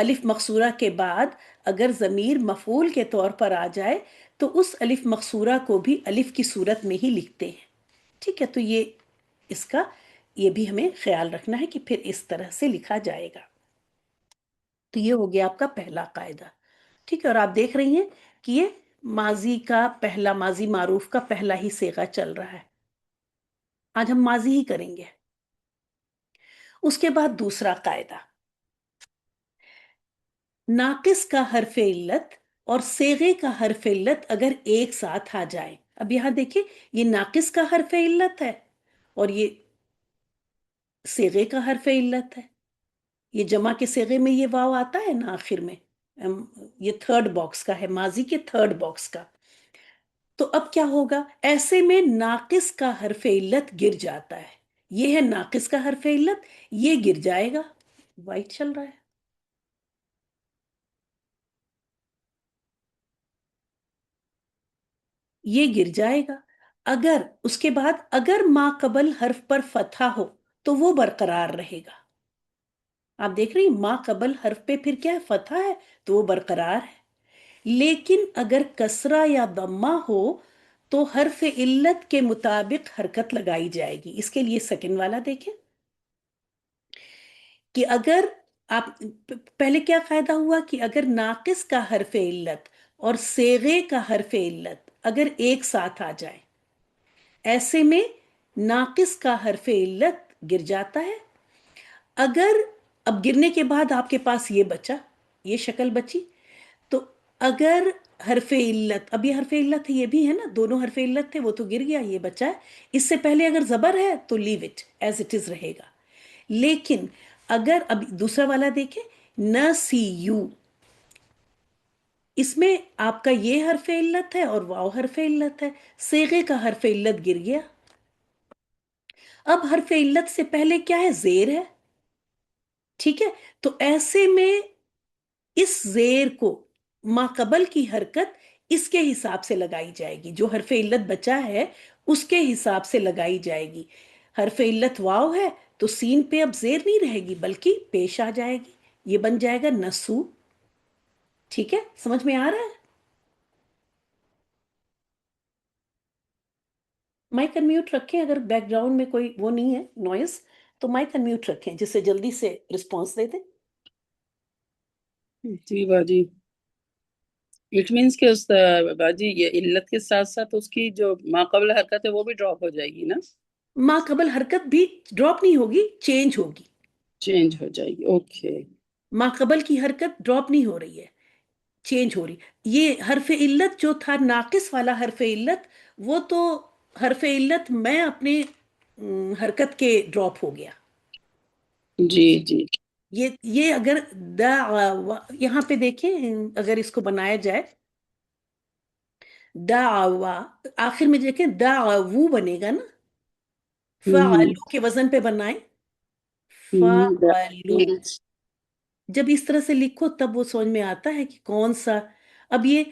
الف مقصورہ کے بعد اگر ضمیر مفعول کے طور پر آ جائے تو اس الف مقصورہ کو بھی الف کی صورت میں ہی لکھتے ہیں. ٹھیک ہے، تو اس کا یہ بھی ہمیں خیال رکھنا ہے کہ پھر اس طرح سے لکھا جائے گا. تو یہ ہو گیا آپ کا پہلا قاعدہ. ٹھیک ہے، اور آپ دیکھ رہی ہیں کہ یہ ماضی کا پہلا، ماضی معروف کا پہلا ہی صیغہ چل رہا ہے. آج ہم ماضی ہی کریں گے. اس کے بعد دوسرا قاعدہ، ناقص کا حرف علت اور صیغے کا حرف علت اگر ایک ساتھ آ جائے. اب یہاں دیکھیں، یہ ناقص کا حرف علت ہے اور یہ صیغے کا حرف علت ہے. یہ جمع کے صیغے میں یہ واو آتا ہے نا آخر میں، یہ تھرڈ باکس کا ہے، ماضی کے تھرڈ باکس کا. تو اب کیا ہوگا؟ ایسے میں ناقص کا حرف علت گر جاتا ہے. یہ ہے ناقص کا حرف علت، یہ گر جائے گا. وائٹ چل رہا ہے، یہ گر جائے گا. اگر اس کے بعد اگر ما قبل حرف پر فتحہ ہو تو وہ برقرار رہے گا. آپ دیکھ رہی ما قبل حرف پہ پھر کیا ہے؟ فتحہ ہے، تو وہ برقرار ہے. لیکن اگر کسرہ یا ضمہ ہو تو حرف علت کے مطابق حرکت لگائی جائے گی. اس کے لیے سیکنڈ والا دیکھیں کہ اگر آپ پہلے کیا قاعدہ ہوا کہ اگر ناقص کا حرف علت اور صیغے کا حرف علت اگر ایک ساتھ آ جائے، ایسے میں ناقص کا حرف علت گر جاتا ہے. اگر اب گرنے کے بعد آپ کے پاس یہ بچا، یہ شکل بچی، تو اگر حرف علت، اب یہ حرف علت ہے، یہ بھی ہے نا، دونوں حرف علت تھے، وہ تو گر گیا، یہ بچا ہے. اس سے پہلے اگر زبر ہے تو لیو اٹ ایز اٹ از رہے گا. لیکن اگر اب دوسرا والا دیکھیں، نسیو، اس میں آپ کا یہ حرف علت ہے اور واو حرف علت ہے، صیغے کا حرف علت گر گیا. اب حرف علت سے پہلے کیا ہے؟ زیر ہے. ٹھیک ہے، تو ایسے میں اس زیر کو ما قبل کی حرکت اس کے حساب سے لگائی جائے گی، جو حرف علت بچا ہے اس کے حساب سے لگائی جائے گی. حرف علت واو ہے تو سین پہ اب زیر نہیں رہے گی بلکہ پیش آ جائے گی، یہ بن جائے گا نسو. ٹھیک ہے، سمجھ میں آ رہا ہے؟ مائک انمیوٹ رکھیں، اگر بیک گراؤنڈ میں کوئی وہ نہیں ہے نوائز تو مائک انمیوٹ رکھیں جس سے جلدی سے رسپانس دے دیں. جی باجی، اٹ مینس کہ اس باجی یہ علت کے ساتھ ساتھ اس کی جو ماقبل حرکت ہے وہ بھی ڈراپ ہو جائے گی نا؟ ما قبل حرکت بھی ڈراپ نہیں ہوگی، چینج ہوگی. چینج ہو جائے گی، اوکے. ما قبل کی حرکت ڈراپ نہیں ہو رہی ہے، چینج ہو رہی. یہ حرف علت جو تھا ناقص والا حرف علت، وہ تو حرف علت میں اپنے حرکت کے ڈراپ ہو گیا. جی جی. یہ اگر یہاں پہ دیکھیں، اگر اس کو بنایا جائے دعوا، آخر میں دیکھیں دعوو بنے گا نا، فعلو کے وزن پہ بنائیں، فعلو. جب اس طرح سے لکھو تب وہ سمجھ میں آتا ہے کہ کون سا. اب یہ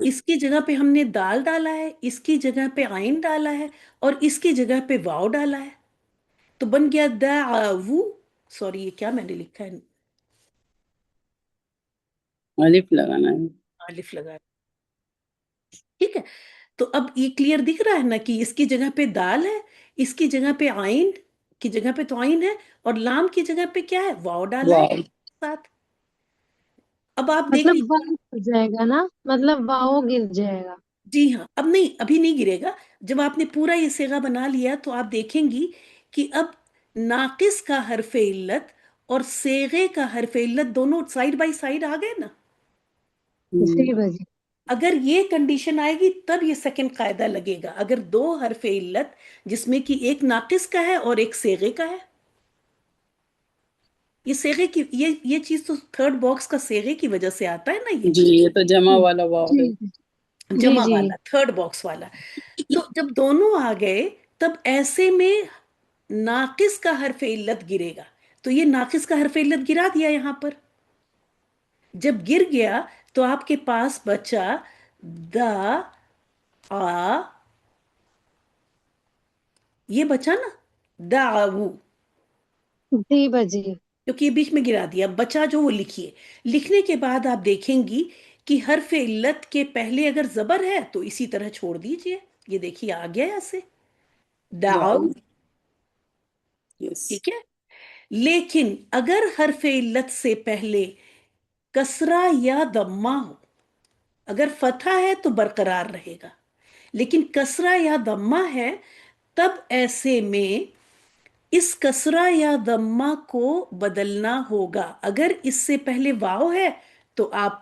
اس کی جگہ پہ ہم نے دال ڈالا ہے، اس کی جگہ پہ عین ڈالا ہے اور اس کی جگہ پہ واو ڈالا ہے، تو بن گیا دعو. سوری، یہ کیا میں نے لکھا ہے؟ الف لگانا ہے. الف لگا. ٹھیک ہے، تو اب یہ کلیئر دکھ رہا ہے نا کہ اس کی جگہ پہ دال ہے، اس کی جگہ پہ عین کی جگہ پہ تو عین ہے، اور لام کی جگہ پہ کیا ہے؟ واو ڈالا ہے واو. ساتھ. اب آپ دیکھ مطلب لیجیے. واؤ گر جائے گا نا، مطلب واؤ گر جائے گا. جی ہاں، اب نہیں، ابھی نہیں گرے گا. جب آپ نے پورا یہ صیغہ بنا لیا تو آپ دیکھیں گی کہ اب ناقص کا حرف علت اور صیغے کا حرف علت دونوں سائیڈ بائی سائیڈ آ گئے نا. جی باجی. اگر یہ کنڈیشن آئے گی تب یہ سیکنڈ قاعدہ لگے گا. اگر دو حرف علت جس میں کہ ایک ناقص کا ہے اور ایک صیغے کا ہے، یہ صیغے کی یہ چیز تو تھرڈ باکس کا صیغے کی وجہ سے آتا ہے نا. یہ جی، یہ تو جمع والا واو جی ہے. جی جمع جی. والا تھرڈ باکس والا. تو جب دونوں آ گئے تب ایسے میں ناقص کا حرف علت گرے گا. تو یہ ناقص کا حرف علت گرا دیا یہاں پر. جب گر گیا تو آپ کے پاس بچا دا آ، یہ بچا نا دعو. جی باجی. کیونکہ یہ بیچ میں گرا دیا، بچا جو وہ لکھیے. لکھنے کے بعد آپ دیکھیں گی کہ حرف علت کے پہلے اگر زبر ہے تو اسی طرح چھوڑ دیجئے. یہ دیکھیے آ گیا ایسے دعو. دعو. یس. ٹھیک ہے. لیکن اگر حرف علت سے پہلے کسرہ یا ضمہ ہو، اگر فتحہ ہے تو برقرار رہے گا، لیکن کسرہ یا ضمہ ہے، تب ایسے میں اس کسرہ یا ضمہ کو بدلنا ہوگا. اگر اس سے پہلے واو ہے تو آپ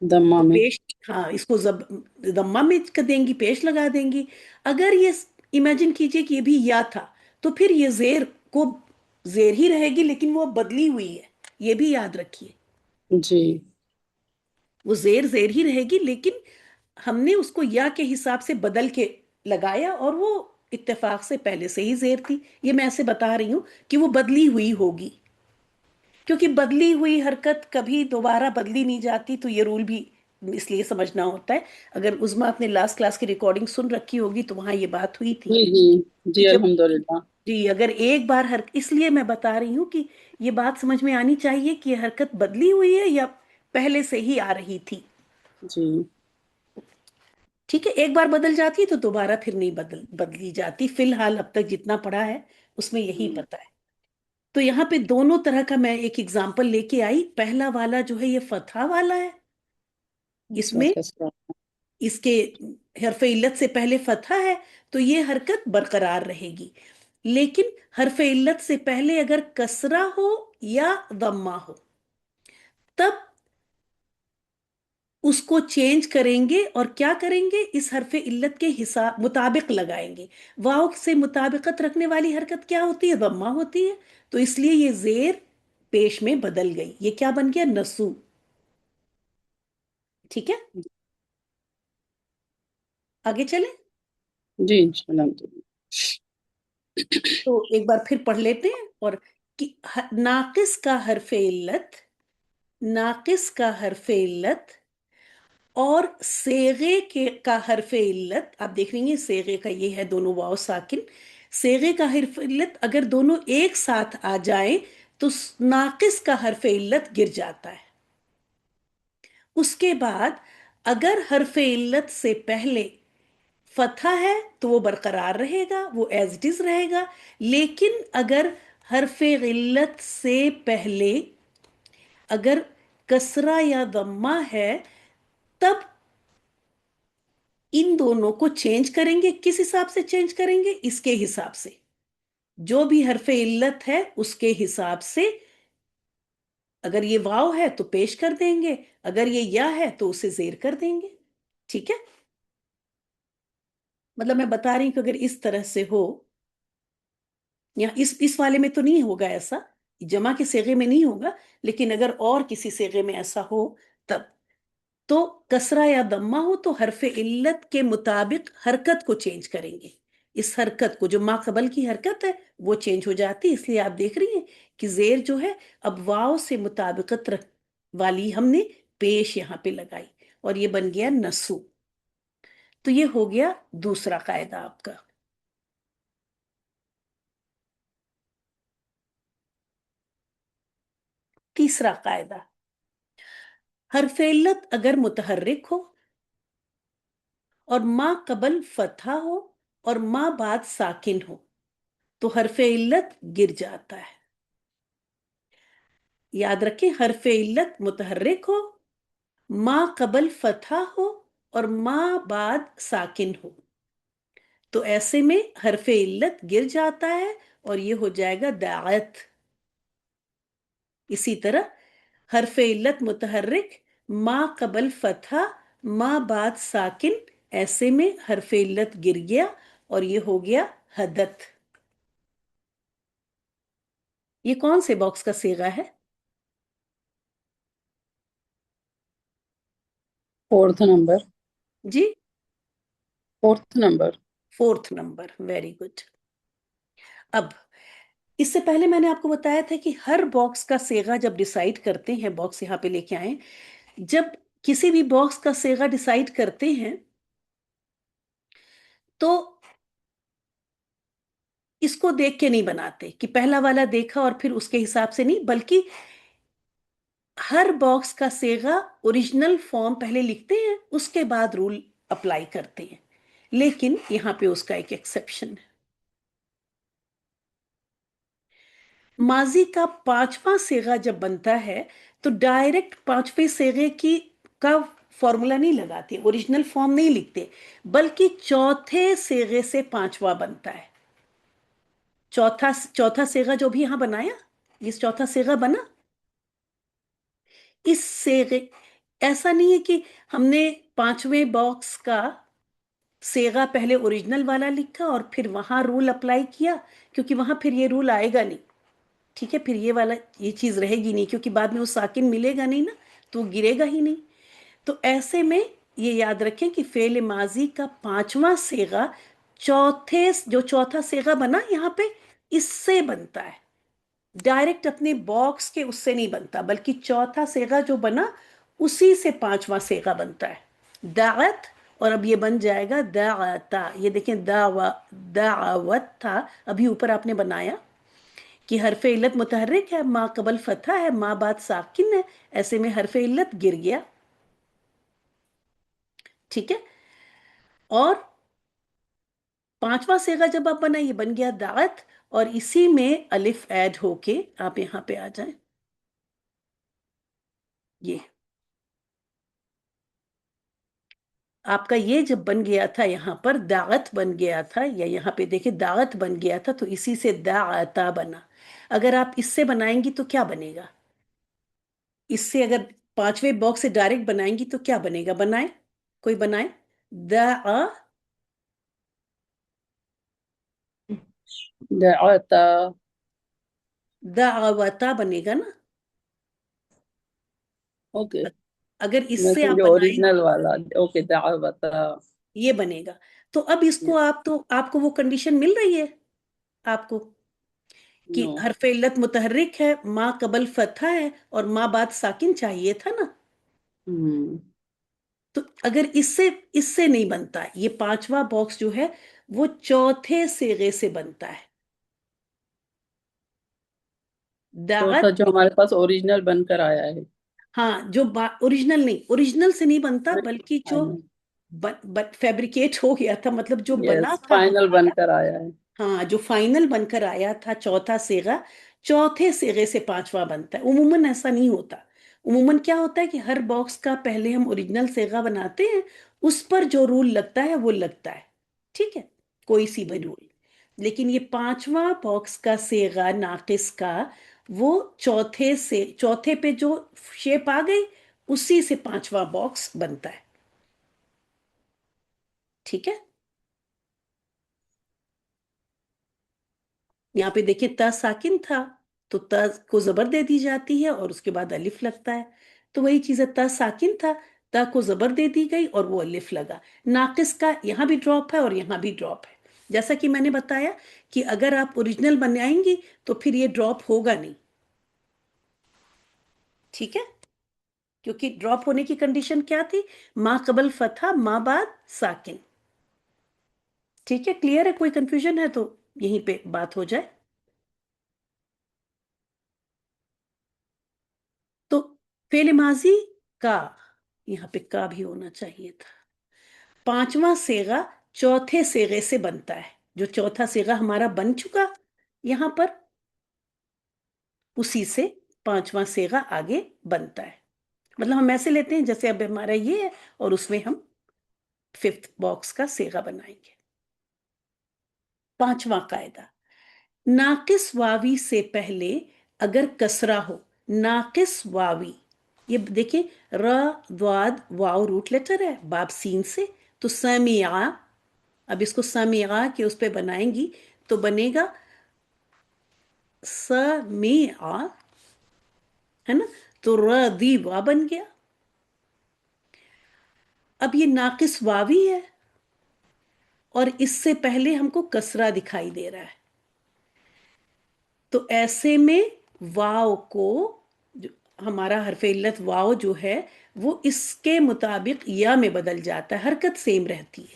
دمہ میں. پیش، ہاں اس کو ضمہ میں کر دیں گی، پیش لگا دیں گی. اگر یہ امیجن کیجئے کہ یہ بھی یا تھا تو پھر یہ زیر کو زیر ہی رہے گی، لیکن وہ بدلی ہوئی ہے، یہ بھی یاد رکھیے. جی. وہ زیر زیر ہی رہے گی، لیکن ہم نے اس کو یا کے حساب سے بدل کے لگایا، اور وہ اتفاق سے پہلے سے ہی زیر تھی. یہ میں ایسے بتا رہی ہوں کہ وہ بدلی ہوئی ہوگی، کیونکہ بدلی ہوئی حرکت کبھی دوبارہ بدلی نہیں جاتی. تو یہ رول بھی اس لیے سمجھنا ہوتا ہے. اگر عظما اپنے لاسٹ کلاس کی ریکارڈنگ سن رکھی ہوگی تو وہاں یہ بات ہوئی تھی جی جی کہ جی جب، الحمدللہ. جی اگر ایک بار اس لیے میں بتا رہی ہوں کہ یہ بات سمجھ میں آنی چاہیے کہ یہ حرکت بدلی ہوئی ہے یا پہلے سے ہی آ رہی تھی. جی. ٹھیک ہے. ایک بار بدل جاتی ہے تو دوبارہ پھر نہیں بدلی جاتی. فی الحال اب تک جتنا پڑھا ہے اس میں یہی پتا ہے. تو یہاں پہ دونوں طرح کا میں ایک اگزامپل لے کے آئی. پہلا والا جو ہے یہ فتحہ والا ہے، اس میں کسرہ. اس کے حرف علت سے پہلے فتحہ ہے تو یہ حرکت برقرار رہے گی. لیکن حرف علت سے پہلے اگر کسرہ ہو یا ضمہ ہو تب اس کو چینج کریں گے. اور کیا کریں گے؟ اس حرف علت کے حساب مطابق لگائیں گے. واو سے مطابقت رکھنے والی حرکت کیا ہوتی ہے؟ ضمہ ہوتی ہے. تو اس لیے یہ زیر پیش میں بدل گئی. یہ کیا بن گیا؟ نسو. ٹھیک ہے. آگے چلیں. جی انشاءاللہ الحمدللہ. تو ایک بار پھر پڑھ لیتے ہیں. اور ناقص کا حرف علت، ناقص کا حرف علت اور صیغے کا حرف علت، آپ دیکھ رہی ہیں صیغے کا یہ ہے دونوں واو ساکن. صیغے کا حرف علت اگر دونوں ایک ساتھ آ جائیں تو ناقص کا حرف علت گر جاتا ہے. اس کے بعد اگر حرف علت سے پہلے فتحہ ہے تو وہ برقرار رہے گا، وہ ایز اٹ از رہے گا. لیکن اگر حرف علت سے پہلے اگر کسرہ یا ضمہ ہے تب ان دونوں کو چینج کریں گے. کس حساب سے چینج کریں گے؟ اس کے حساب سے، جو بھی حرف علت ہے اس کے حساب سے. اگر یہ واو ہے تو پیش کر دیں گے، اگر یہ یا ہے تو اسے زیر کر دیں گے. ٹھیک ہے. مطلب میں بتا رہی ہوں کہ اگر اس طرح سے ہو، یا اس والے میں تو نہیں ہوگا ایسا، جمع کے صیغے میں نہیں ہوگا، لیکن اگر اور کسی صیغے میں ایسا ہو تب تو کسرہ یا ضمہ ہو تو حرف علت کے مطابق حرکت کو چینج کریں گے. اس حرکت کو جو ما قبل کی حرکت ہے وہ چینج ہو جاتی. اس لیے آپ دیکھ رہی ہیں کہ زیر جو ہے اب واو سے مطابقت والی ہم نے پیش یہاں پہ لگائی اور یہ بن گیا نسو. تو یہ ہو گیا دوسرا قاعدہ آپ کا. تیسرا قاعدہ، حرف علت اگر متحرک ہو اور ما قبل فتحہ ہو اور ما بعد ساکن ہو تو حرف علت گر جاتا ہے. یاد رکھیں، حرف علت متحرک ہو، ما قبل فتحہ ہو اور ما بعد ساکن ہو تو ایسے میں حرف علت گر جاتا ہے اور یہ ہو جائے گا داعت. اسی طرح حرف علت متحرک، ما قبل فتحہ، ما بعد ساکن، ایسے میں حرف علت گر گیا اور یہ ہو گیا حدت. یہ کون سے باکس کا صیغہ ہے؟ Fourth number. جی fourth number. Fourth number. Very good. اب اس سے پہلے میں نے آپ کو بتایا تھا کہ ہر باکس کا صیغہ جب ڈیسائیڈ کرتے ہیں، باکس یہاں پہ لے کے آئیں، جب کسی بھی باکس کا صیغہ ڈیسائیڈ کرتے ہیں تو اس کو دیکھ کے نہیں بناتے کہ پہلا والا دیکھا اور پھر اس کے حساب سے نہیں، بلکہ ہر باکس کا صیغہ اوریجنل فارم پہلے لکھتے ہیں، اس کے بعد رول اپلائی کرتے ہیں. لیکن یہاں پہ اس کا ایک ایکسیپشن ہے. ماضی کا پانچواں صیغہ جب بنتا ہے تو ڈائریکٹ پانچویں صیغے کا فارمولا نہیں لگاتے، اوریجنل فارم نہیں لکھتے، بلکہ چوتھے صیغے سے پانچواں بنتا ہے. چوتھا صیغہ جو بھی یہاں بنایا، یہ چوتھا صیغہ بنا، اس صیغے ایسا نہیں ہے کہ ہم نے پانچویں باکس کا صیغہ پہلے اوریجنل والا لکھا اور پھر وہاں رول اپلائی کیا، کیونکہ وہاں پھر یہ رول آئے گا نہیں. ٹھیک ہے، پھر یہ چیز رہے گی نہیں، کیونکہ بعد میں وہ ساکن ملے گا نہیں نا، تو وہ گرے گا ہی نہیں. تو ایسے میں یہ یاد رکھیں کہ فعل ماضی کا پانچواں صیغہ جو چوتھا صیغہ بنا یہاں پہ، اس سے بنتا ہے. ڈائریکٹ اپنے باکس کے اس سے نہیں بنتا، بلکہ چوتھا صیغہ جو بنا اسی سے پانچواں صیغہ بنتا ہے. دعت، اور اب یہ بن جائے گا دعتا. یہ دیکھیں دعوت تھا، ابھی اوپر آپ نے بنایا کہ حرف علت متحرک ہے، ما قبل فتح ہے، ما بعد ساکن ہے، ایسے میں حرف علت گر گیا. ٹھیک ہے، اور پانچواں صیغہ جب آپ بنا، یہ بن گیا دعت، اور اسی میں الف ایڈ ہو کے آپ یہاں پہ آ جائیں. یہ آپ کا یہ جب بن گیا تھا، یہاں پر دعت بن گیا تھا، یا یہاں پہ دیکھیں دعت بن گیا تھا، تو اسی سے دعتا بنا. اگر آپ اس سے بنائیں گی تو کیا بنے گا؟ اس سے اگر پانچویں باکس سے ڈائریکٹ بنائیں گی تو کیا بنے گا؟ بنائیں، کوئی بنائیں. دعا دعوتا. دعوتا بنے گا نا. اوکے، اگر اس میں سے آپ سمجھے بنائیں اوریجنل والا. اوکے، دعوتا. یہ بنے گا. تو اب اس کو آپ کو وہ کنڈیشن مل رہی ہے آپ کو کہ نو. حرف علت متحرک ہے، ما قبل فتح ہے، اور ما بعد ساکن چاہیے تھا نا. تو اگر اس سے نہیں بنتا، یہ پانچواں باکس جو ہے وہ چوتھے صیغے سے بنتا ہے. چوتھا دعت، جو ہمارے پاس اوریجنل بن کر آیا ہے. ہاں، جو اوریجنل نہیں، اوریجنل سے نہیں بنتا، بلکہ جو فیبریکیٹ ہو گیا تھا، مطلب جو یس، بنا تھا فائنل بن ہمارا. کر آیا ہے. ہاں، جو فائنل بن کر آیا تھا چوتھا صیغہ، چوتھے صیغے سے پانچواں بنتا ہے. عموماً ایسا نہیں ہوتا. عموماً کیا ہوتا ہے کہ ہر باکس کا پہلے ہم اوریجنل صیغہ بناتے ہیں، اس پر جو رول لگتا ہے وہ لگتا ہے. ٹھیک ہے، کوئی سی بھی رول. لیکن یہ پانچواں باکس کا صیغہ ناقص کا، وہ چوتھے پہ جو شیپ آ گئی، اسی سے پانچواں باکس بنتا ہے. ٹھیک ہے، یہاں پہ دیکھیں تا ساکن تھا تو تا کو زبر دے دی جاتی ہے اور اس کے بعد الف لگتا ہے. تو وہی چیز ہے، تا ساکن تھا، تا کو زبر دے دی گئی اور وہ الف لگا. ناقص کا یہاں بھی ڈراپ ہے اور یہاں بھی ڈراپ ہے. جیسا کہ میں نے بتایا کہ اگر آپ اوریجنل بنائیں گی تو پھر یہ ڈراپ ہوگا نہیں. ٹھیک ہے، کیونکہ ڈراپ ہونے کی کنڈیشن کیا تھی؟ ما قبل فتح، ما بعد ساکن. ٹھیک ہے، کلیئر ہے؟ کوئی کنفیوژن ہے تو یہیں پہ بات ہو جائے. تو فعل ماضی کا، یہاں پہ کا بھی ہونا چاہیے تھا. پانچواں صیغہ چوتھے صیغے سے بنتا ہے. جو چوتھا صیغہ ہمارا بن چکا یہاں پر، اسی سے پانچواں صیغہ آگے بنتا ہے. مطلب ہم ایسے لیتے ہیں جیسے اب ہمارا یہ ہے اور اس میں ہم ففتھ باکس کا صیغہ بنائیں گے. پانچواں قاعدہ، ناقص واوی سے پہلے اگر کسرہ ہو، ناقص واوی، یہ دیکھیں را ضاد واو روٹ لیٹر ہے باب سین سے، تو سمعا، اب اس کو سمعا کے اس پہ بنائیں گی تو بنے گا سمعا، ہے نا. تو ردی وا بن گیا. اب یہ ناقص واوی ہے اور اس سے پہلے ہم کو کسرہ دکھائی دے رہا ہے، تو ایسے میں واو کو، ہمارا حرف علت واو جو ہے وہ اس کے مطابق یا میں بدل جاتا ہے، حرکت سیم رہتی ہے.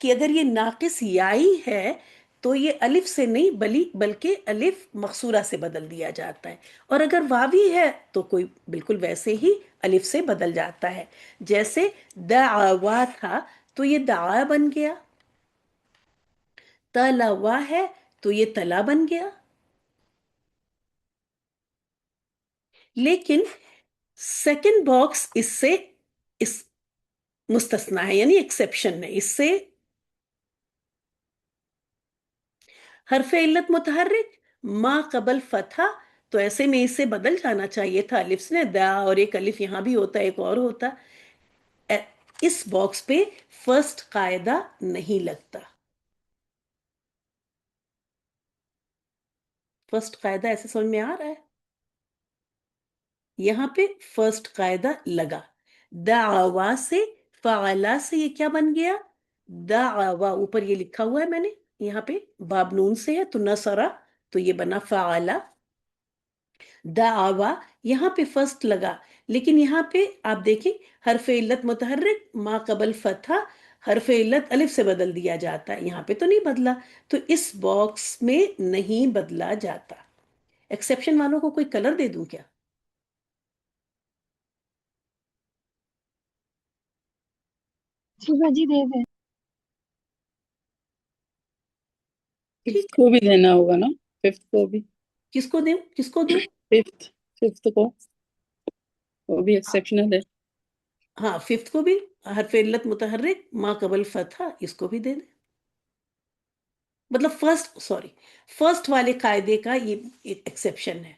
کہ اگر یہ ناقص یائی ہے تو یہ الف سے نہیں بلکہ الف مقصورہ سے بدل دیا جاتا ہے، اور اگر واوی ہے تو کوئی بالکل ویسے ہی الف سے بدل جاتا ہے. جیسے دعوا تھا تو یہ دعا بن گیا، تلوا ہے تو یہ تلا بن گیا. لیکن سیکنڈ باکس اس مستثنا ہے، یعنی ایکسیپشن ہے. اس سے حرف علت متحرک ما قبل فتح، تو ایسے میں اسے بدل جانا چاہیے تھا الف سے، دا اور ایک الف یہاں بھی ہوتا ایک اور ہوتا. اس باکس پہ فرسٹ قاعدہ نہیں لگتا. فرسٹ قاعدہ ایسے سمجھ میں آ رہا ہے؟ یہاں پہ فرسٹ قاعدہ لگا. دعوا سے فعلا سے یہ کیا بن گیا؟ دعوا. اوپر یہ لکھا ہوا ہے میں نے، یہاں پہ باب نون سے ہے تو نصرہ، تو یہ بنا فعلا. دعوا یہاں پہ فرسٹ لگا، لیکن یہاں پہ آپ دیکھیں حرف علت متحرک ما قبل فتح، حرف علت الف سے بدل دیا جاتا ہے. یہاں پہ تو نہیں بدلا، تو اس باکس میں نہیں بدلا جاتا. ایکسیپشن والوں کو کوئی کلر دے دوں کیا؟ جی باجی دے دیں. ففتھ کو بھی دینا ہوگا نا، ففتھ کو بھی. کس کو دوں؟ کس کو دوں؟ ففتھ کو وہ بھی ایکسیپشنل ہے. ہاں ففتھ کو بھی حرف علت متحرک ما قبل فتح، اس کو بھی دے دیں. مطلب فرسٹ والے قاعدے کا یہ ایکسیپشن ہے.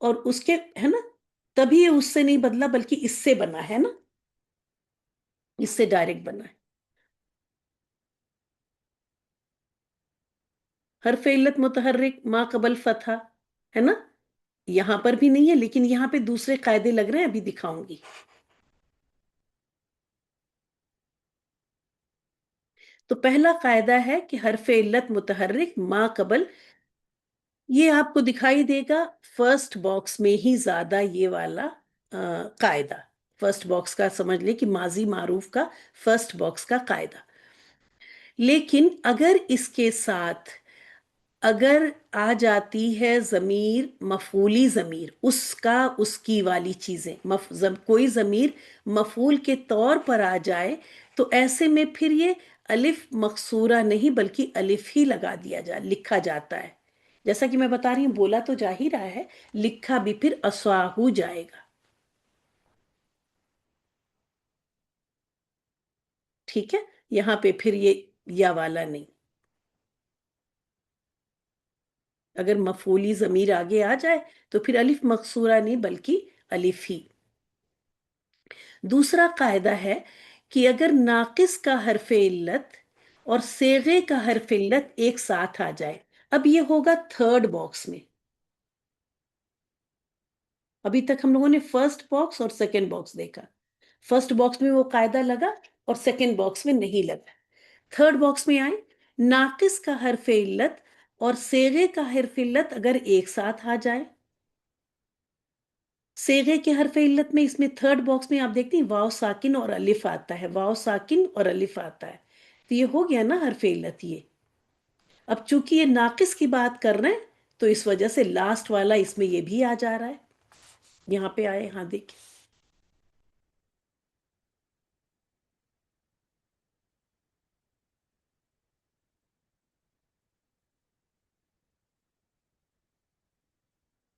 اور اس کے ہے نا، تبھی اس سے نہیں بدلا بلکہ اس سے بنا ہے نا، اس سے ڈائریکٹ بنا ہے. حرف علت متحرک ما قبل فتح ہے نا، یہاں پر بھی نہیں ہے، لیکن یہاں پہ دوسرے قاعدے لگ رہے ہیں، ابھی دکھاؤں گی. تو پہلا قاعدہ ہے کہ حرف علت متحرک ما قبل، یہ آپ کو دکھائی دے گا فرسٹ باکس میں ہی زیادہ یہ والا قاعدہ. فرسٹ باکس کا سمجھ لیں کہ ماضی معروف کا فرسٹ باکس کا قاعدہ. لیکن اگر اس کے ساتھ اگر آ جاتی ہے ضمیر، مفعولی ضمیر، اس کی والی چیزیں، کوئی ضمیر مفعول کے طور پر آ جائے، تو ایسے میں پھر یہ الف مقصورہ نہیں بلکہ الف ہی لکھا جاتا ہے. جیسا کہ میں بتا رہی ہوں، بولا تو جا ہی رہا ہے، لکھا بھی پھر اسواہو جائے گا. ٹھیک ہے، یہاں پہ پھر یہ یا والا نہیں. اگر مفعولی ضمیر آگے آ جائے تو پھر الف مقصورہ نہیں بلکہ الف ہی. دوسرا قاعدہ ہے کہ اگر ناقص کا حرف علت اور صیغے کا حرف علت ایک ساتھ آ جائے، اب یہ ہوگا تھرڈ باکس میں. ابھی تک ہم لوگوں نے فرسٹ باکس اور سیکنڈ باکس دیکھا. فرسٹ باکس میں وہ قاعدہ لگا اور سیکنڈ باکس میں نہیں لگا. تھرڈ باکس میں آئے، ناقص کا حرف علت اور صیغے کا حرف علت اگر ایک ساتھ آ جائے. صیغے کے حرف علت میں اس میں تھرڈ باکس میں آپ دیکھتے ہیں واو ساکن اور الف آتا ہے، واو ساکن اور الف آتا ہے، تو یہ ہو گیا نا حرف علت. یہ اب چونکہ یہ ناقص کی بات کر رہے ہیں تو اس وجہ سے لاسٹ والا اس میں یہ بھی آ جا رہا ہے. یہاں پہ آئے، ہاں دیکھیں،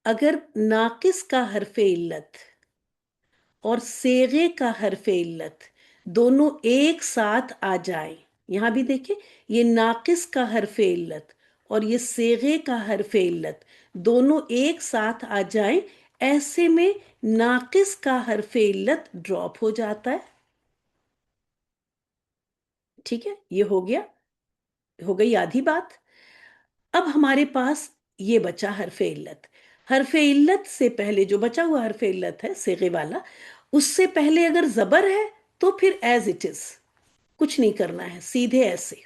اگر ناقص کا حرف علت اور صیغے کا حرف علت دونوں ایک ساتھ آ جائیں، یہاں بھی دیکھیں یہ ناقص کا حرف علت اور یہ صیغے کا حرف علت دونوں ایک ساتھ آ جائیں، ایسے میں ناقص کا حرف علت ڈراپ ہو جاتا ہے. ٹھیک ہے، یہ ہو گئی آدھی بات. اب ہمارے پاس یہ بچا حرف علت. حرف علت سے پہلے جو بچا ہوا حرف علت ہے صیغے والا، اس سے پہلے اگر زبر ہے تو پھر ایز اٹ از، کچھ نہیں کرنا ہے، سیدھے ایسے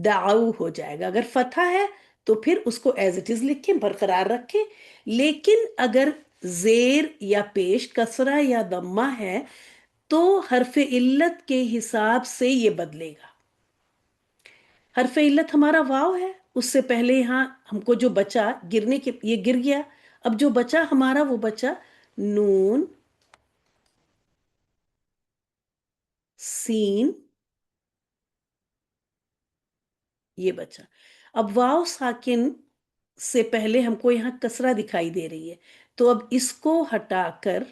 دعو ہو جائے گا. اگر فتح ہے تو پھر اس کو ایز اٹ از لکھیں، برقرار رکھیں. لیکن اگر زیر یا پیش، کسرہ یا دمہ ہے تو حرف علت کے حساب سے یہ بدلے گا. حرف علت ہمارا واو ہے، اس سے پہلے یہاں ہم کو جو بچا گرنے کے، یہ گر گیا، اب جو بچا ہمارا وہ بچا نون سین، یہ بچا. اب واو ساکن سے پہلے ہم کو یہاں کسرہ دکھائی دے رہی ہے، تو اب اس کو ہٹا کر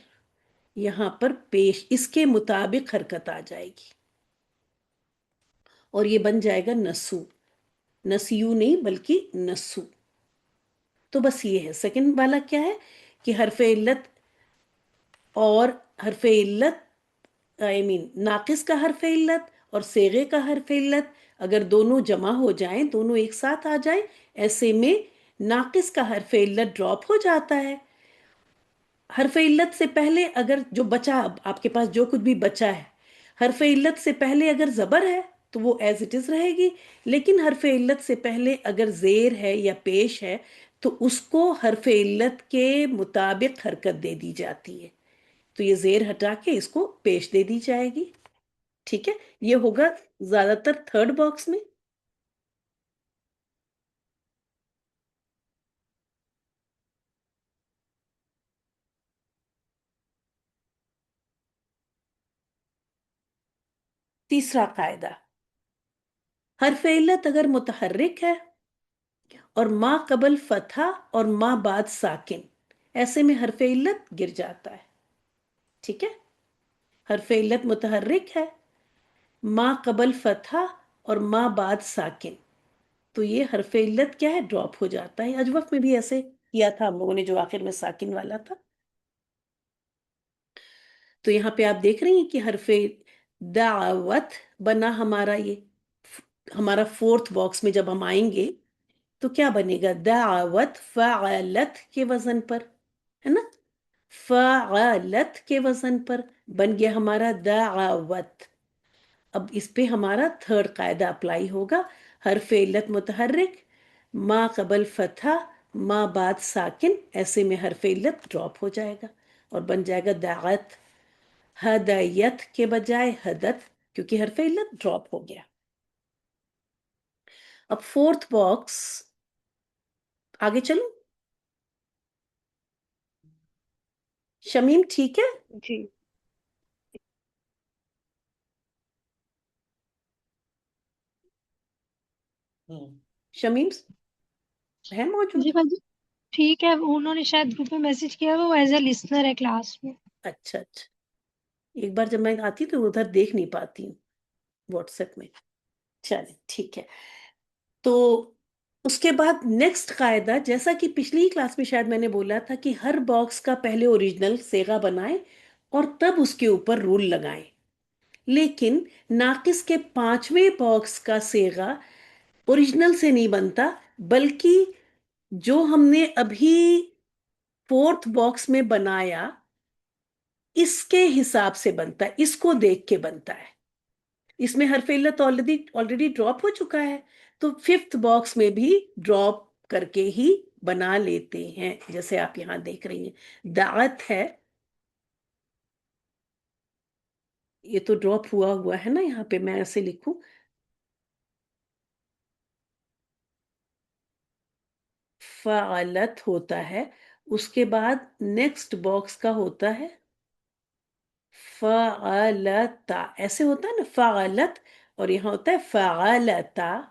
یہاں پر پیش اس کے مطابق حرکت آ جائے گی اور یہ بن جائے گا نسو. نسیو نہیں بلکہ نسو. تو بس یہ ہے. سیکنڈ والا کیا ہے کہ حرف علت اور حرف علت ناقص کا حرف علت اور صیغے کا حرف علت اگر دونوں جمع ہو جائیں، دونوں ایک ساتھ آ جائیں، ایسے میں ناقص کا حرف علت ڈراپ ہو جاتا ہے. حرف علت سے پہلے اگر جو بچا، آپ کے پاس جو کچھ بھی بچا ہے، حرف علت سے پہلے اگر زبر ہے تو وہ ایز اٹ از رہے گی، لیکن حرف علت سے پہلے اگر زیر ہے یا پیش ہے تو اس کو حرف علت کے مطابق حرکت دے دی جاتی ہے. تو یہ زیر ہٹا کے اس کو پیش دے دی جائے گی. ٹھیک ہے، یہ ہوگا زیادہ تر تھرڈ باکس میں. تیسرا قاعدہ، حرف علت اگر متحرک ہے اور ما قبل فتحہ اور ما بعد ساکن، ایسے میں حرف علت گر جاتا ہے. ٹھیک ہے، حرف علت متحرک ہے، ما قبل فتحہ اور ما بعد ساکن، تو یہ حرف علت کیا ہے، ڈراپ ہو جاتا ہے. اجوف میں بھی ایسے کیا تھا ہم لوگوں نے جو آخر میں ساکن والا تھا. تو یہاں پہ آپ دیکھ رہی ہیں کہ حرف دعوت بنا ہمارا، یہ ہمارا فورتھ باکس میں جب ہم آئیں گے تو کیا بنے گا، دعوت فعلت کے وزن پر، ہے نا، فعلت کے وزن پر بن گیا ہمارا دعوت. اب اس پہ ہمارا تھرڈ قاعدہ اپلائی ہوگا، حرف علت متحرک، ما قبل فتحہ، ما بعد ساکن، ایسے میں حرف علت ڈراپ ہو جائے گا اور بن جائے گا دعوت. ہدایت کے بجائے ہدت، کیونکہ حرف علت ڈراپ ہو گیا. اب فورتھ باکس آگے چلوں. شمیم ٹھیک ہے؟ جی شمیم ہے موجود؟ جی باجی ٹھیک ہے، انہوں نے شاید گروپ میں میسج کیا، وہ ایز اے لسنر ہے کلاس میں. اچھا اچھا، ایک بار جب میں آتی تو ادھر دیکھ نہیں پاتی ہوں واٹس ایپ میں. چلے ٹھیک ہے. تو اس کے بعد نیکسٹ قاعدہ، جیسا کہ پچھلی کلاس میں شاید میں نے بولا تھا کہ ہر باکس کا پہلے اوریجنل صیغہ بنائیں اور تب اس کے اوپر رول لگائیں، لیکن ناقص کے پانچویں باکس کا صیغہ اوریجنل سے نہیں بنتا، بلکہ جو ہم نے ابھی فورتھ باکس میں بنایا اس کے حساب سے بنتا ہے، اس کو دیکھ کے بنتا ہے. اس میں حرف علت آلریڈی ڈراپ ہو چکا ہے، تو ففتھ باکس میں بھی ڈراپ کر کے ہی بنا لیتے ہیں، جیسے آپ یہاں دیکھ رہی ہیں دعت ہے، یہ تو ڈراپ ہوا ہے نا، یہاں پہ میں ایسے لکھوں فعلت ہوتا ہے، اس کے بعد نیکسٹ باکس کا ہوتا ہے فعلتا، ایسے ہوتا ہے نا فعلت، اور یہاں ہوتا ہے فعلتا.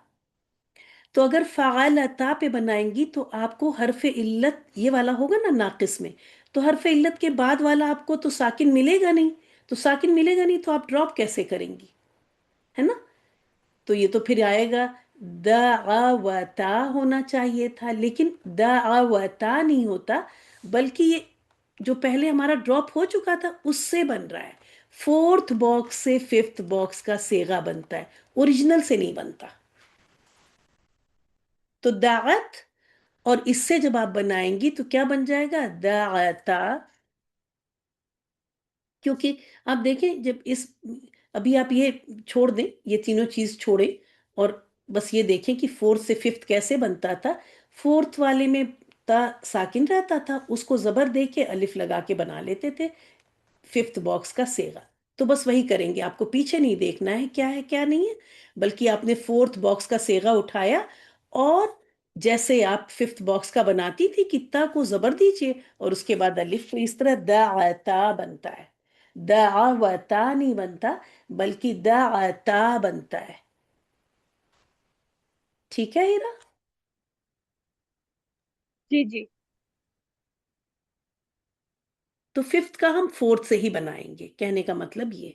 تو اگر فعلتا پہ بنائیں گی تو آپ کو حرف علت یہ والا ہوگا نا ناقص میں، تو حرف علت کے بعد والا آپ کو تو ساکن ملے گا نہیں، تو ساکن ملے گا نہیں تو آپ ڈراپ کیسے کریں گی، ہے نا. تو یہ تو پھر آئے گا دعوتا ہونا چاہیے تھا، لیکن دعوتا نہیں ہوتا، بلکہ یہ جو پہلے ہمارا ڈراپ ہو چکا تھا اس سے بن رہا ہے. فورتھ باکس سے ففتھ باکس کا صیغہ بنتا ہے، اوریجنل سے نہیں بنتا. تو دعت، اور اس سے جب آپ بنائیں گی تو کیا بن جائے گا دعتا. کیونکہ آپ دیکھیں جب ابھی آپ یہ چھوڑ دیں، یہ تینوں چیز چھوڑیں اور بس یہ دیکھیں کہ فورتھ سے ففتھ کیسے بنتا تھا. فورتھ والے میں تا ساکن رہتا تھا اس کو زبر دے کے الف لگا کے بنا لیتے تھے ففتھ باکس کا صیغہ. تو بس وہی کریں گے، آپ کو پیچھے نہیں دیکھنا ہے کیا نہیں ہے، بلکہ آپ نے فورتھ باکس کا صیغہ اٹھایا اور جیسے آپ ففتھ باکس کا بناتی تھی کہ تا کو زبر دیجئے اور اس کے بعد الف، تو اس طرح دعتا بنتا ہے، دعوتا نہیں بنتا بلکہ دعتا بنتا ہے. ٹھیک ہے ہیرا؟ جی جی تو ففتھ کا ہم فورتھ سے ہی بنائیں گے، کہنے کا مطلب یہ.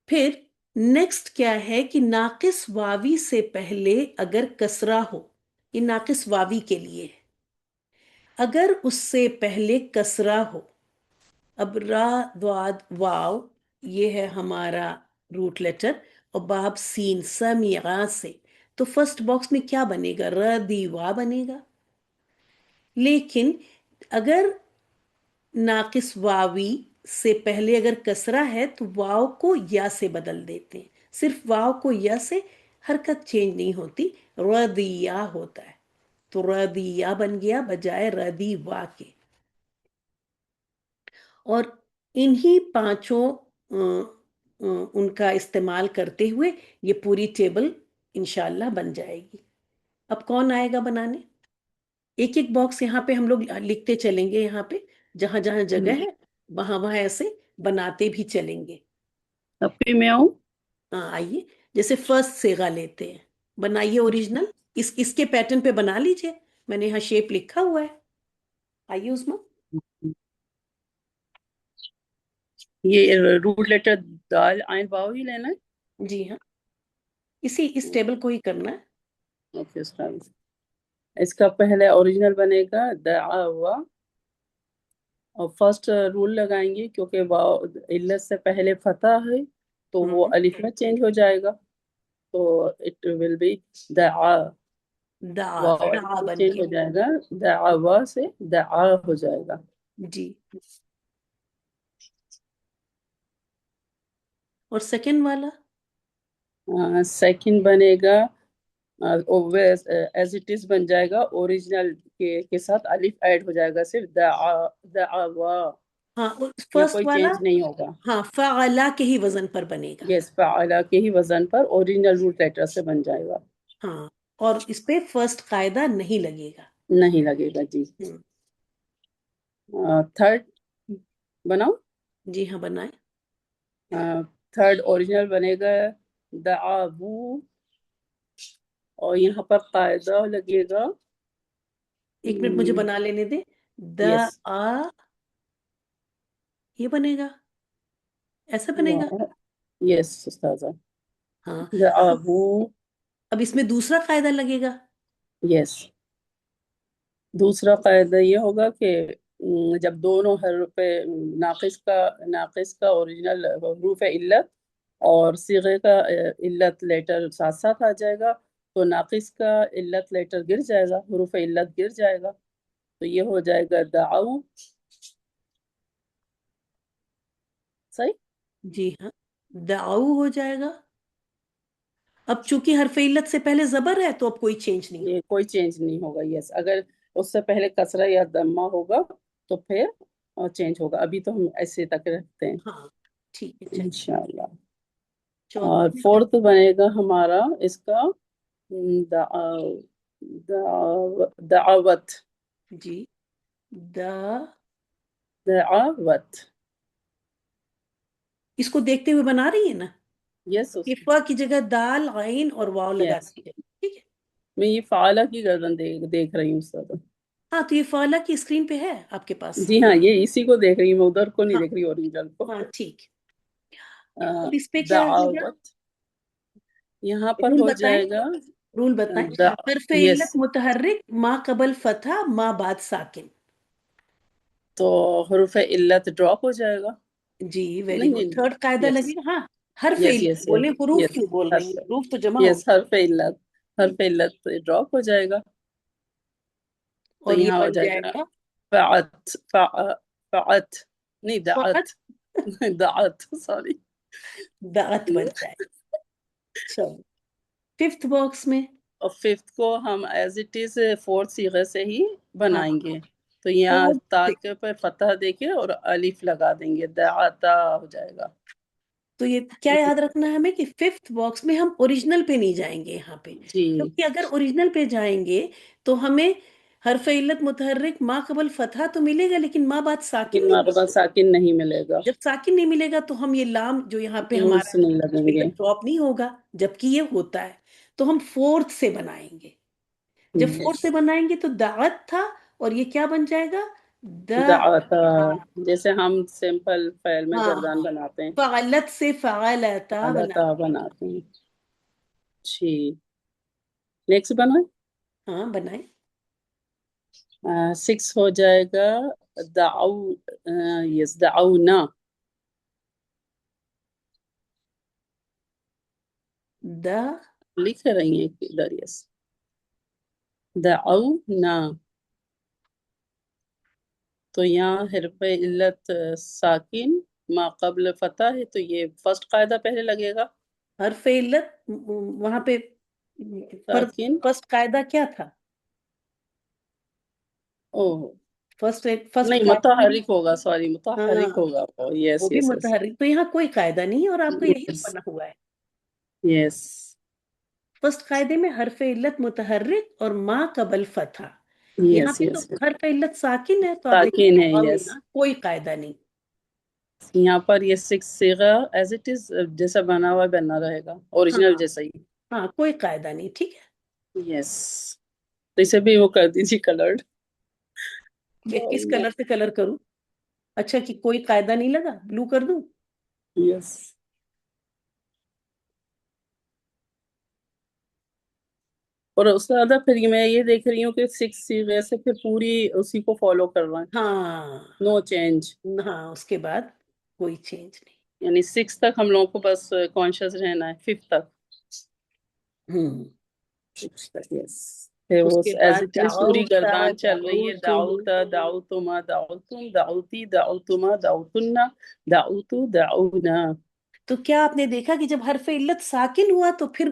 پھر نیکسٹ کیا ہے کہ ناقص واوی سے پہلے اگر کسرہ ہو، یہ ناقص واوی کے لیے ہے، اگر اس سے پہلے کسرہ ہو، اب را ضاد واو یہ ہے ہمارا روٹ لیٹر اور باب سین سمیعہ سے، تو فرسٹ باکس میں کیا بنے گا؟ ردی وا بنے گا. لیکن اگر ناقص واوی سے پہلے اگر کسرہ ہے تو واو کو یا سے بدل دیتے ہیں، صرف واو کو یا سے، حرکت چینج نہیں ہوتی، ردیہ ہوتا ہے، تو ردیہ بن گیا بجائے ردی وا کے. اور انہی پانچوں ان کا استعمال کرتے ہوئے یہ پوری ٹیبل انشاءاللہ بن جائے گی. اب کون آئے گا بنانے؟ ایک ایک باکس یہاں پہ ہم لوگ لکھتے چلیں گے، یہاں پہ جہاں جہاں جگہ ہے وہاں وہاں ایسے بناتے بھی چلیں گے. اب بھی میں آؤں؟ ہاں آئیے، جیسے فرسٹ صیغہ لیتے ہیں، بنائیے اوریجنل، اس کے پیٹرن پہ بنا لیجئے، میں نے یہاں شیپ لکھا ہوا ہے. آئیے عظمیٰ. یہ روٹ لیٹر دال عین واو ہی لینا ہے؟ جی ہاں، اس ٹیبل کو ہی کرنا ہے. اوکے استاد. اس کا پہلے اوریجنل بنے گا دعوا، اور فرسٹ رول لگائیں گے کیونکہ واو علت سے پہلے فتح ہے تو وہ الف میں چینج ہو جائے گا، تو اٹ ول بی دعا، واو دعا بن چینج گیا. ہو جائے گا، دعوا سے دعا ہو جائے گا. جی. اور سیکنڈ والا سیکنڈ بنے گا ایز اٹ از بن جائے گا، اوریجنل کے ساتھ الف ایڈ ہو جائے گا، صرف دعوا، ہاں یہ فرسٹ کوئی والا چینج نہیں ہوگا. ہاں فعلا کے ہی وزن پر بنے گا. یس، فعلا کے ہی وزن پر اوریجنل روٹ لیٹر سے بن جائے گا. ہاں اور اس پہ فرسٹ قاعدہ نہیں لگے گا. نہیں لگے گا. جی. تھرڈ بناؤ. جی ہاں بنائیں. تھرڈ اوریجنل بنے گا دعابو، اور یہاں پر قاعدہ لگے گا. ایک منٹ مجھے بنا لینے دیں. یس، یہ بنے گا، ایسا بنے گا. یس استاذہ. ہاں دعابو. اب اس میں دوسرا قاعدہ لگے گا. یس، دوسرا قاعدہ یہ ہوگا کہ جب دونوں حروف ناقص کا اوریجنل حروف علت اور صیغے کا علت لیٹر ساتھ ساتھ آ جائے گا تو ناقص کا علت لیٹر گر جائے گا، حروف علت گر جائے گا، تو یہ ہو جائے گا دعو. صحیح. جی ہاں دعو ہو جائے گا. اب چونکہ حرف علت سے پہلے زبر ہے تو اب کوئی چینج نہیں یہ کوئی چینج نہیں ہوگا. یس، اگر اس سے پہلے کسرہ یا دمہ ہوگا تو پھر چینج ہوگا. ابھی تو ہم ایسے تک رکھتے ہیں ہاں ٹھیک ہے چلیے. انشاءاللہ. اور چوتھا فورتھ بنے گا ہمارا اس کا دعوت. جی دعوت. اس کو دیکھتے ہوئے بنا رہی ہیں نا، یس، کہ فا کی جگہ دال عین اور واو لگا یس. دیجیے. ٹھیک ہے. میں یہ فعالہ کی گردن دیکھ رہی ہوں استاد. ہاں تو یہ فعلا کی اسکرین پہ ہے آپ کے پاس. جی ہاں، یہ اسی کو دیکھ رہی ہوں، میں ادھر کو نہیں ہاں دیکھ رہی اوریجنل کو. ہاں ٹھیک. اب اس پہ کیا ہوگا؟ دعوت یہاں پر رول ہو بتائیں، جائے گا. رول بتائیں. حرف یس، علت متحرک ما قبل فتح ما بعد ساکن. تو حروف علت ڈراپ ہو جائے گا. جی ویری نہیں گڈ. نہیں. تھرڈ قاعدہ یس، لگے گا. ہاں حرف یس، علت یس، بولیں، حروف یس. کیوں بول رہی ہیں؟ حروف تو جمع یس، ہوگا. حرف علت ڈراپ ہو جائے گا، تو اور یہ یہاں ہو بن جائے جائے گا گا فعت، نہیں دعت، فقط دعت، سوری. دعت بن جائے. چلو ففتھ باکس میں اور ففتھ کو ہم ایز اٹ از فورتھ صیغے سے ہی ہاں بنائیں گے. تو یہاں فورتھ تا سے. کے اوپر فتح دے کے اور الف لگا دیں گے، دعتا ہو جائے گا. تو یہ کیا یاد رکھنا ہے ہمیں کہ ففتھ باکس میں ہم اوریجنل پہ نہیں جائیں گے یہاں پہ، جی کیونکہ اگر اوریجنل پہ جائیں گے تو ہمیں حرف علت متحرک ما قبل فتحہ تو ملے گا لیکن ما بعد ساکن لیکن نہیں وہاں ملے پر گا. ساکن نہیں ملے گا، جب ساکن نہیں ملے گا تو ہم یہ لام جو یہاں پہ نونس ہمارا نہیں لگیں گے. ڈراپ نہیں ہوگا، جبکہ یہ ہوتا ہے. تو ہم فورتھ سے بنائیں گے. جب فورتھ سے بنائیں گے تو دعوت تھا اور یہ کیا بن جائے گا؟ دعوتا، ہاں جیسے ہم سمپل فعل میں ہاں گردان بناتے ہیں، فعلت سے فعلتا بنا. دعوتا بناتے ہیں. جی نیکسٹ بنائیں. ہاں بنائیں. 6 ہو جائے گا دعو، یس دعونا. دا لکھ رہی ہیں ادھر، یس دعونا. تو یہاں حرف علت ساکن ما قبل فتح ہے، تو یہ فرسٹ قاعدہ پہلے لگے گا. حرف علت وہاں پہ ساکن، فرسٹ قاعدہ کیا تھا؟ او فرسٹ نہیں قاعدہ متحرک ہوگا، سوری ہاں متحرک ہوگا وہ. یس وہ بھی یس یس متحرک. تو یہاں کوئی قاعدہ نہیں ہے اور آپ کا یہی یس بنا ہوا ہے. یس فرسٹ قاعدے میں حرف علت متحرک اور ما قبل فتح. یہاں یس پہ تو یس حرف علت ساکن ہے تو آپ ساکن ہے. دیکھیں یس کوئی قاعدہ نہیں. یہاں پر یہ 6 صیغہ ایز اٹ از جیسا بنا ہوا بننا رہے گا، اوریجنل ہاں جیسا ہی. ہاں کوئی قاعدہ نہیں. ٹھیک ہے. یس تو اسے بھی وہ کر دیجیے کلرڈ. میں کس کلر سے کلر کروں؟ اچھا کہ کوئی قاعدہ نہیں لگا، بلو کر دوں. یس اور اس سے زیادہ پھر میں یہ دیکھ رہی ہوں کہ 6 صیغے سے پھر پوری اسی کو فالو کر رہا ہے، ہاں نو چینج. ہاں اس کے بعد کوئی چینج نہیں. یعنی 6 تک ہم لوگوں کو بس کانشیس رہنا ہے، 5 تک. ہوں 6 تک یس. پھر اس وہ کے ایز بعد اٹ از پوری دعوتا گردان چل رہی ہے. دعوتم. دعوت دعوتما دعوتم دعوتی دعوتما دعوتنا دعوتو دعونا. تو کیا آپ نے دیکھا کہ جب حرف علت ساکن ہوا تو پھر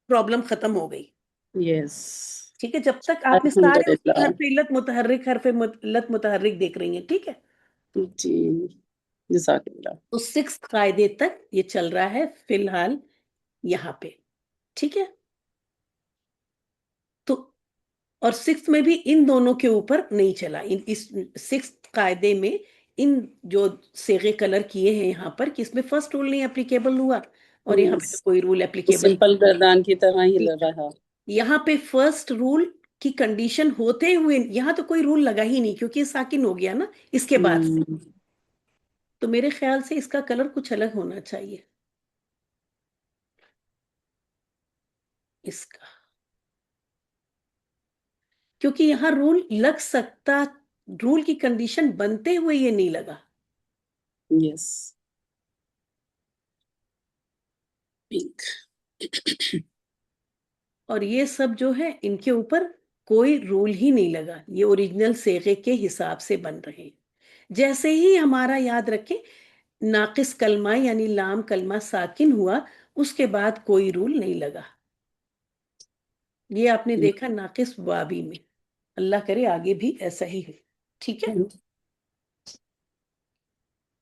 پرابلم ختم ہو گئی. یس ٹھیک ہے. جب تک آپ نے الحمد سارے اس میں للہ. حرف علت متحرک حرف علت متحرک دیکھ رہی ہیں. ٹھیک ہے. جی جزاک اللہ. تو 6 قاعدے تک یہ چل رہا ہے فی الحال یہاں پہ. ٹھیک ہے. تو اور 6 میں بھی ان دونوں کے اوپر نہیں چلا. اس 6 قاعدے میں ان جو صیغے کلر کیے ہیں یہاں پر کہ اس میں فرسٹ رول نہیں اپلیکیبل ہوا اور یہاں پہ تو یس کوئی رول اپلیکیبل سمپل گردان کی طرح ہی نہیں. لگ رہا. یہاں پہ فرسٹ رول کی کنڈیشن ہوتے ہوئے یہاں تو کوئی رول لگا ہی نہیں کیونکہ یہ ساکن ہو گیا نا اس کے بعد سے. تو میرے خیال سے اس کا کلر کچھ الگ ہونا چاہیے اس کا، کیونکہ یہاں رول لگ سکتا، رول کی کنڈیشن بنتے ہوئے یہ نہیں لگا. یس پنک. اور یہ سب جو ہے ان کے اوپر کوئی رول ہی نہیں لگا، یہ اوریجنل صیغے کے حساب سے بن رہے ہیں. جیسے ہی ہمارا یاد رکھیں ناقص کلمہ یعنی لام کلمہ ساکن ہوا اس کے بعد کوئی رول نہیں لگا. یہ آپ نے دیکھا ناقص وابی میں. اللہ کرے آگے بھی ایسا ہی ہو. ٹھیک ہے.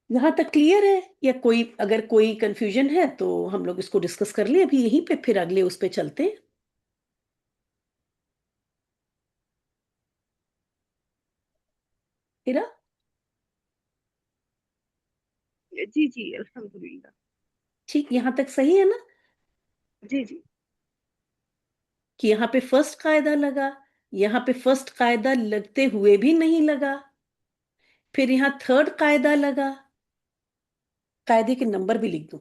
یہاں تک کلیئر ہے یا کوئی اگر کوئی کنفیوژن ہے تو ہم لوگ اس کو ڈسکس کر لیں ابھی یہیں پہ، پھر اگلے اس پہ چلتے ہیں. ہیرا جی جی الحمدللہ. ٹھیک یہاں تک صحیح ہے نا جی جی کہ یہاں پہ فرسٹ قاعدہ لگا، یہاں پہ فرسٹ قاعدہ لگتے ہوئے بھی نہیں لگا، پھر یہاں تھرڈ قاعدہ لگا. قاعدے کے نمبر بھی لکھ دوں.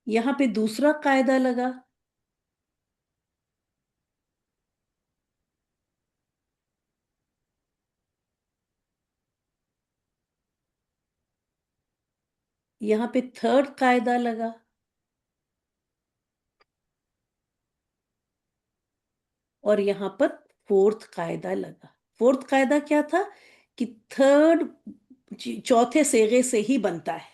یہاں پہ دوسرا قاعدہ لگا، یہاں پہ تھرڈ قاعدہ لگا، اور یہاں پر فورتھ قاعدہ لگا. فورتھ قاعدہ کیا تھا کہ تھرڈ چوتھے صیغے سے ہی بنتا ہے.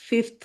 5th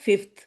5th,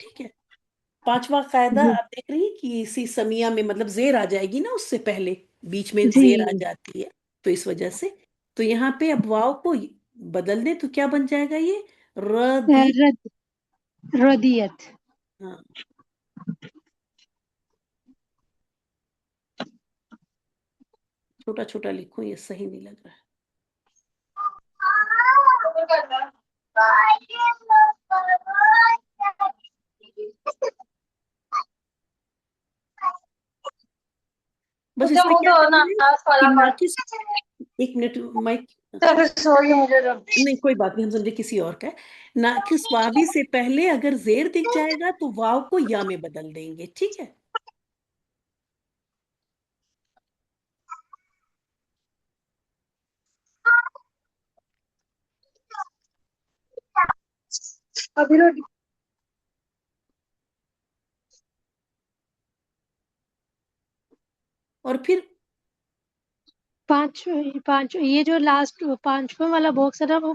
ٹھیک ہے. 5واں قاعدہ جی آپ دیکھ رہی ہیں کہ اسی سمیہ میں مطلب زیر آ جائے گی نا اس سے پہلے، بیچ میں جی زیر آ جاتی ہے تو اس وجہ سے. تو یہاں پہ اب واو کو بدل دیں تو کیا بن جائے گا یہ ردی. ردیت. ہاں چھوٹا چھوٹا لکھو، یہ صحیح نہیں لگ رہا ہے. بس اس میں کیا کرنا ہے کہ ناقص، ایک منٹ مائک، نہیں کوئی بات نہیں، ہم سمجھے کسی اور کا ہے. ناقص واوی سے پہلے اگر زیر دکھ جائے گا تو واو کو یا میں بدل دیں گے. ٹھیک ہے. اور پھر پانچ یہ جو لاسٹ 5واں والا باکس ہے نا وہ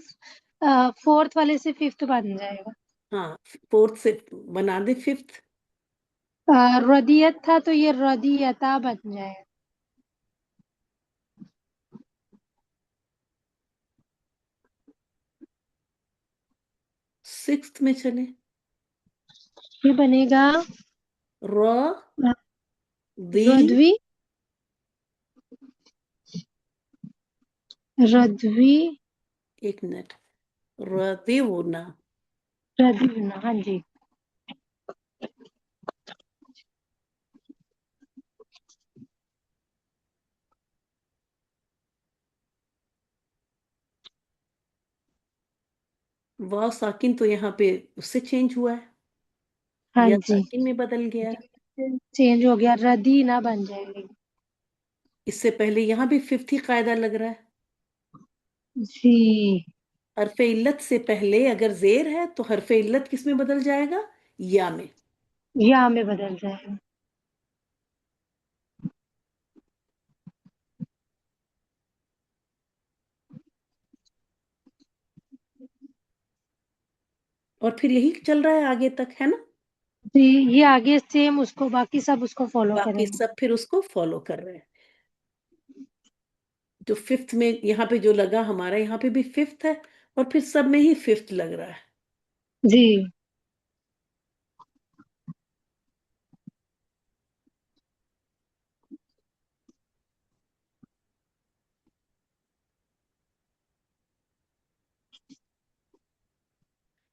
4th والے سے 5th بن جائے گا. ہاں 4th سے بنا دیں 5th. ردیت تھا تو یہ ردیتا بن جائے گا. 6th میں چلیں. یہ بنے گا ر دی ردوی ردوی ایک منٹ، ردیونا. ردیونا. ہاں جی. واو ساکن تو یہاں پہ اس سے چینج ہوا ہے ہاں یا جی ساکن میں بدل گیا. چینج ہو گیا، ردینا بن جائے گی. اس سے پہلے یہاں بھی 5th ہی قاعدہ لگ رہا ہے. جی حرف علت سے پہلے اگر زیر ہے تو حرف علت کس میں بدل جائے گا؟ یا میں. یا میں بدل جائے گا. اور پھر یہی چل رہا ہے آگے تک، ہے نا. جی یہ آگے سیم اس کو، باقی سب اس کو فالو کریں باقی گے. سب پھر اس کو فالو کر رہے ہیں. جو 5th میں یہاں پہ جو لگا ہمارا، یہاں پہ بھی 5th ہے اور پھر سب میں ہی 5th لگ رہا ہے. جی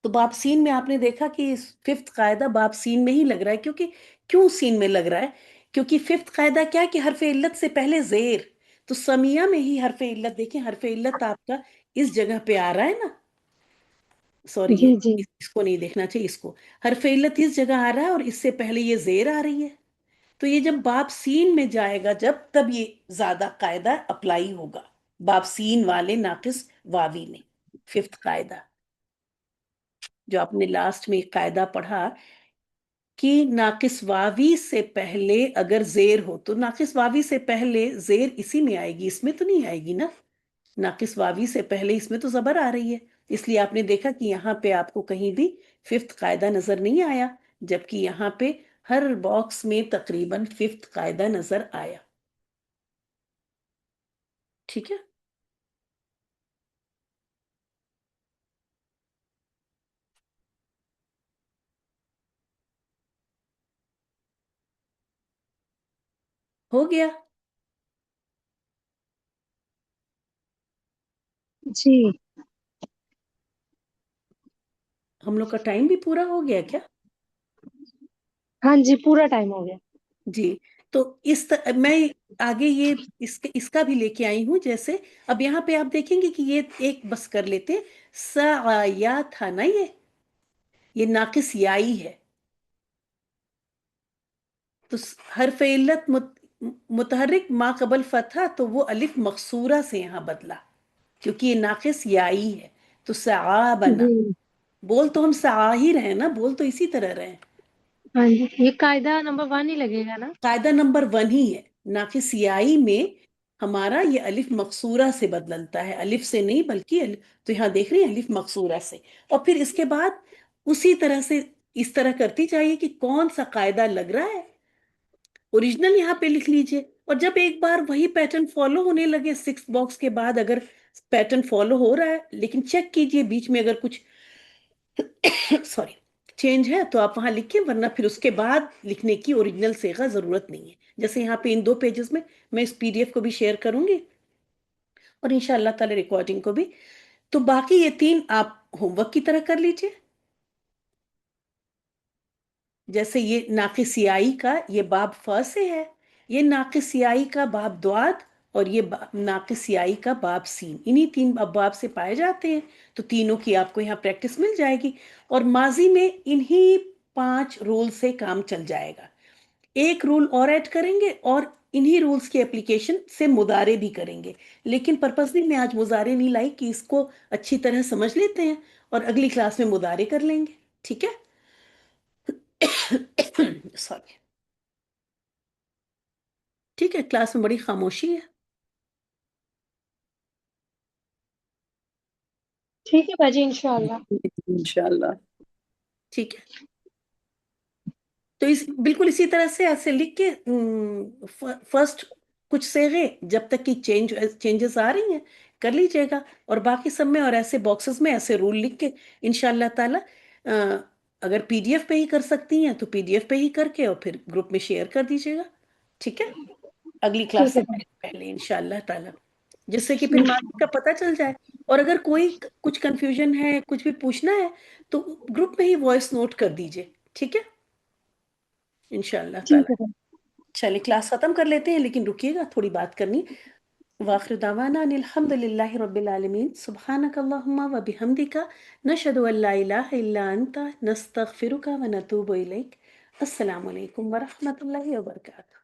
تو باب سین میں آپ نے دیکھا کہ 5th قاعدہ باب سین میں ہی لگ رہا ہے. کیوں سین میں لگ رہا ہے؟ کیونکہ 5th قاعدہ کیا کہ حرف علت سے پہلے زیر. تو سمیہ میں ہی حرف علت، دیکھیں حرف علت آپ کا اس جگہ پہ آ رہا ہے نا. سوری، جی جی اس کو نہیں دیکھنا چاہیے، اس کو. حرف علت اس جگہ آ رہا ہے اور اس سے پہلے یہ زیر آ رہی ہے. تو یہ جب باب سین میں جائے گا جب، تب یہ زیادہ قاعدہ اپلائی ہوگا باب سین والے ناقص واوی میں. 5th قاعدہ جو آپ نے لاسٹ میں ایک قاعدہ پڑھا کہ ناقص واوی سے پہلے اگر زیر ہو تو ناقص واوی سے پہلے زیر اسی میں آئے گی، اس میں تو نہیں آئے گی نا. ناقص واوی سے پہلے اس میں تو زبر آ رہی ہے. اس لیے آپ نے دیکھا کہ یہاں پہ آپ کو کہیں بھی 5th قاعدہ نظر نہیں آیا، جبکہ یہاں پہ ہر باکس میں تقریباً 5th قاعدہ نظر آیا. ٹھیک ہے. ہو گیا. جی ہم لوگ کا ٹائم بھی پورا ہو گیا کیا؟ ہاں جی پورا ٹائم ہو گیا. جی. تو میں آگے یہ اس کا بھی لے کے آئی ہوں. جیسے اب یہاں پہ آپ دیکھیں گے کہ یہ ایک بس کر لیتے ہیں. سعیا تھا نا، یہ ناقص یائی ہے. تو حرف علت متحرک ما قبل فتحہ تو وہ الف مقصورہ سے یہاں بدلا کیونکہ یہ ناقص یائی ہے. تو سعا بنا. جی بول تو ہم سعا ہی رہے نا، بول تو اسی طرح رہے. ہاں جی یہ قاعدہ نمبر 1 ہی لگے گا نا. قاعدہ نمبر 1 ہی ہے. ناقص یائی میں ہمارا یہ الف مقصورہ سے بدلتا ہے، الف سے نہیں بلکہ تو یہاں دیکھ رہے ہیں الف مقصورہ سے. اور پھر اس کے بعد اسی طرح سے اس طرح کرتی جائیے کہ کون سا قاعدہ لگ رہا ہے اوریجنل یہاں پہ لکھ لیجئے، اور جب ایک بار وہی پیٹرن فالو ہونے لگے 6 باکس کے بعد اگر پیٹرن فالو ہو رہا ہے، لیکن چیک کیجئے بیچ میں اگر کچھ سوری چینج ہے تو آپ وہاں لکھیں، ورنہ پھر اس کے بعد لکھنے کی اوریجنل صیغہ ضرورت نہیں ہے. جیسے یہاں پہ ان 2 پیجز میں اس PDF کو بھی شیئر کروں گی اور انشاءاللہ تعالی ریکارڈنگ کو بھی. تو باقی یہ 3 آپ ہوم ورک کی طرح کر لیجئے. جیسے یہ ناقص سیائی کا یہ باب ف سے ہے، یہ ناقص سیائی کا باب دوات، اور یہ ناقص سیائی کا باب سین، انہی 3 ابواب سے پائے جاتے ہیں. تو تینوں کی آپ کو یہاں پریکٹس مل جائے گی، اور ماضی میں انہی 5 رول سے کام چل جائے گا. ایک رول اور ایڈ کریں گے اور انہی رولز کی اپلیکیشن سے مضارع بھی کریں گے. لیکن پرپزلی میں آج مضارع نہیں لائی کہ اس کو اچھی طرح سمجھ لیتے ہیں اور اگلی کلاس میں مضارع کر لیں گے. ٹھیک ہے؟ سوری. ٹھیک ہے، کلاس میں بڑی خاموشی ہے. ٹھیک ہے باجی انشاءاللہ. انشاءاللہ. ٹھیک ہے، تو بالکل اسی طرح سے ایسے لکھ کے فرسٹ کچھ صیغے جب تک کہ چینجز آ رہی ہیں کر لیجئے گا، اور باقی سب میں اور ایسے باکسز میں ایسے رول لکھ کے انشاءاللہ تعالی اگر PDF پہ ہی کر سکتی ہیں تو PDF پہ ہی کر کے اور پھر گروپ میں شیئر کر دیجئے گا. ٹھیک ہے، اگلی کلاس ٹھیک سے ہے باجی. پہلے انشاءاللہ تعالی، جس سے کہ پھر مارکس کا پتہ چل جائے. اور اگر کوئی کچھ کنفیوژن ہے، کچھ بھی پوچھنا ہے تو گروپ میں ہی وائس نوٹ کر دیجئے. ٹھیک ہے انشاءاللہ ٹھیک تعالی. ہے باجی. چلے کلاس ختم کر لیتے ہیں، لیکن رکیے گا تھوڑی بات کرنی. واخر دعوانا ان الحمد للہ رب العالمین. سبحانک اللہم و بحمدک، نشہد ان لا الہ الا انت، نستغفرک و نتوب الیک. السلام علیکم ورحمۃ اللہ وبرکاتہ.